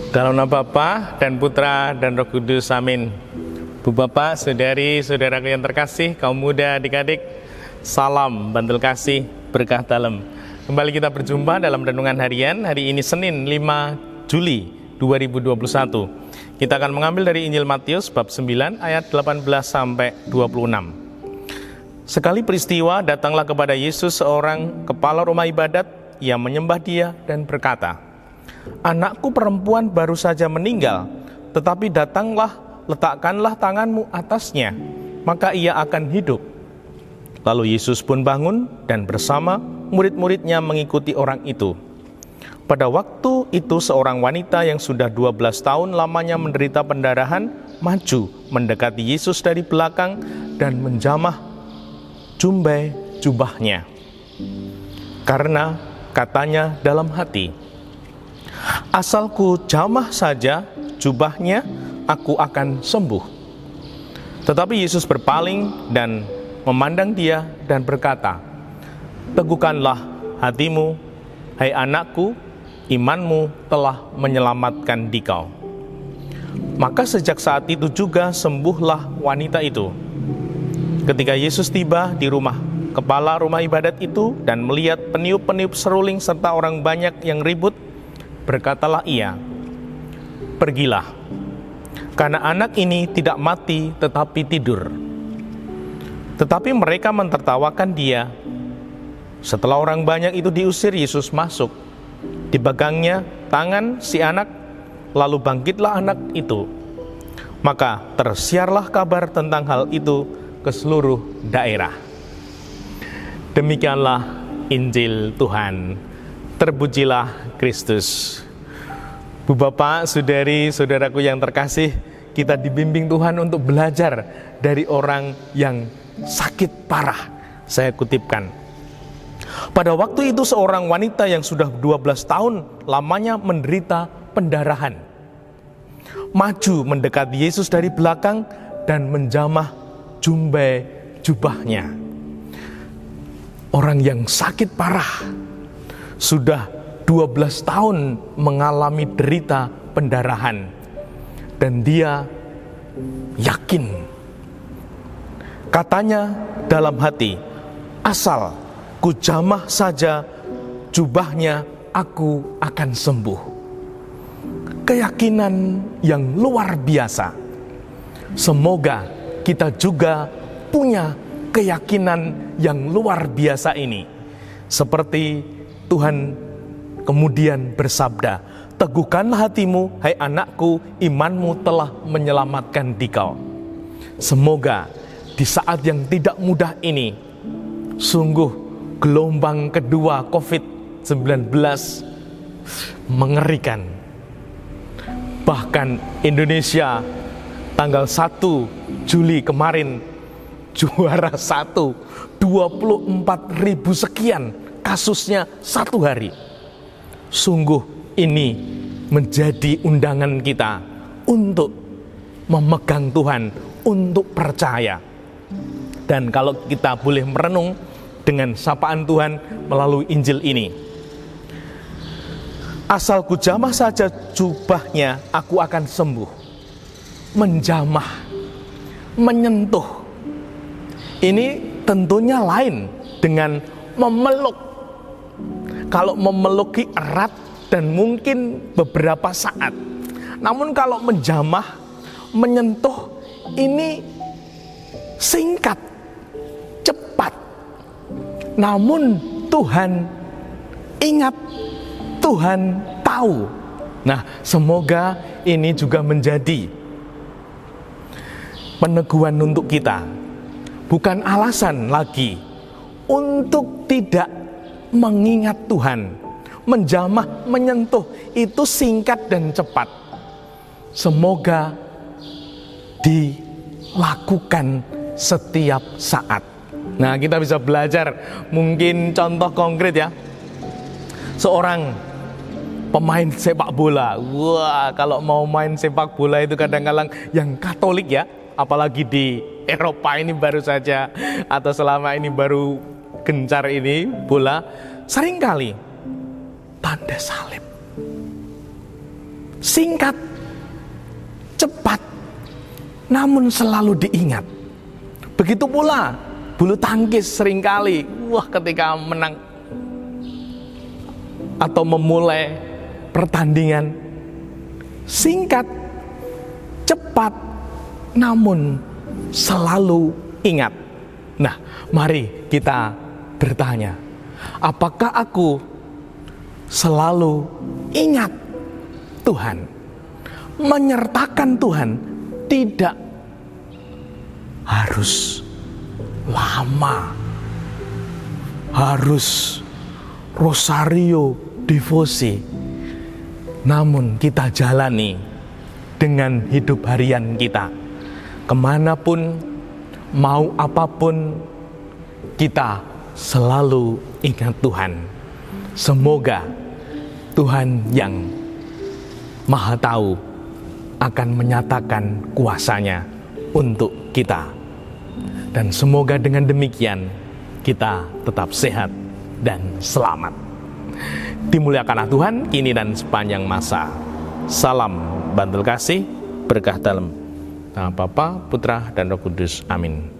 Dalam nama Bapa dan Putra dan Roh Kudus, amin. Bu Bapak, saudari, saudaraku yang terkasih, kaum muda, adik-adik, salam bantul kasih, berkah dalam. Kembali kita berjumpa dalam renungan harian, hari ini Senin 5 Juli 2021. Kita akan mengambil dari Injil Matius bab 9 ayat 18 sampai 26. Sekali peristiwa datanglah kepada Yesus seorang kepala rumah ibadat yang menyembah Dia dan berkata, "Anakku perempuan baru saja meninggal, tetapi datanglah, letakkanlah tanganmu atasnya, maka ia akan hidup." Lalu Yesus pun bangun dan bersama murid-muridnya mengikuti orang itu. Pada waktu itu seorang wanita yang sudah 12 tahun lamanya menderita pendarahan maju mendekati Yesus dari belakang dan menjamah jumbai jubahnya. Karena katanya dalam hati, "Asal ku jamah saja jubahnya, aku akan sembuh." Tetapi Yesus berpaling dan memandang dia dan berkata, "Teguhkanlah hatimu, hai anakku, imanmu telah menyelamatkan dikau." Maka sejak saat itu juga sembuhlah wanita itu. Ketika Yesus tiba di rumah kepala rumah ibadat itu dan melihat peniup-peniup seruling serta orang banyak yang ribut, berkatalah ia, "Pergilah, karena anak ini tidak mati tetapi tidur." Tetapi mereka mentertawakan dia. Setelah orang banyak itu diusir, Yesus masuk. Dipegangnya tangan si anak, lalu bangkitlah anak itu. Maka tersiarlah kabar tentang hal itu ke seluruh daerah. Demikianlah Injil Tuhan. Terpujilah Kristus. Bu Bapak, saudari, saudaraku yang terkasih, kita dibimbing Tuhan untuk belajar dari orang yang sakit parah. Saya kutipkan. Pada waktu itu seorang wanita yang sudah 12 tahun lamanya menderita pendarahan maju mendekati Yesus dari belakang dan menjamah jumbai jubahnya. Orang yang sakit parah sudah 12 tahun mengalami derita pendarahan, dan dia yakin, katanya dalam hati, "Asal ku jamah saja jubahnya, aku akan sembuh." Keyakinan yang luar biasa. Semoga kita juga punya keyakinan yang luar biasa ini. Seperti Tuhan kemudian bersabda, "Teguhkanlah hatimu, hai anakku, imanmu telah menyelamatkan dikau." Semoga di saat yang tidak mudah ini, sungguh gelombang kedua COVID-19 mengerikan. Bahkan Indonesia tanggal 1 Juli kemarin juara 1, 24.000 sekian kasusnya satu hari. Sungguh ini menjadi undangan kita untuk memegang Tuhan, untuk percaya. Dan kalau kita boleh merenung dengan sapaan Tuhan melalui Injil ini, "Asal ku jamah saja jubahnya, aku akan sembuh." Menjamah, menyentuh, ini tentunya lain dengan memeluk. Kalau memeluki erat dan mungkin beberapa saat. Namun kalau menjamah, menyentuh, ini singkat, cepat. Namun Tuhan ingat, Tuhan tahu. Nah, semoga ini juga menjadi peneguhan untuk kita. Bukan alasan lagi untuk tidak mengingat Tuhan. Menjamah, menyentuh, itu singkat dan cepat. Semoga dilakukan setiap saat. Nah, kita bisa belajar mungkin contoh konkret ya. Seorang pemain sepak bola. Wah, kalau mau main sepak bola itu kadang-kadang yang Katolik ya, apalagi di Eropa ini baru saja, atau selama ini baru gencar ini bola, seringkali tanda salib. singkat, cepat, namun selalu diingat. Begitu pula bulu tangkis seringkali, ketika menang atau memulai pertandingan, singkat, cepat, namun selalu ingat. Nah, mari kita bertanya, apakah aku selalu ingat Tuhan, menyertakan Tuhan? Tidak harus lama, harus rosario, devosi, namun kita jalani dengan hidup harian kita. Kemanapun, mau apapun, kita selalu ingat Tuhan. Semoga Tuhan yang Maha Tahu akan menyatakan kuasa-Nya untuk kita. Dan semoga dengan demikian kita tetap sehat dan selamat. Dimuliakanlah Tuhan kini dan sepanjang masa. Salam bantul kasih, berkah dalam. Nama Bapa, Putra, dan Roh Kudus. Amin.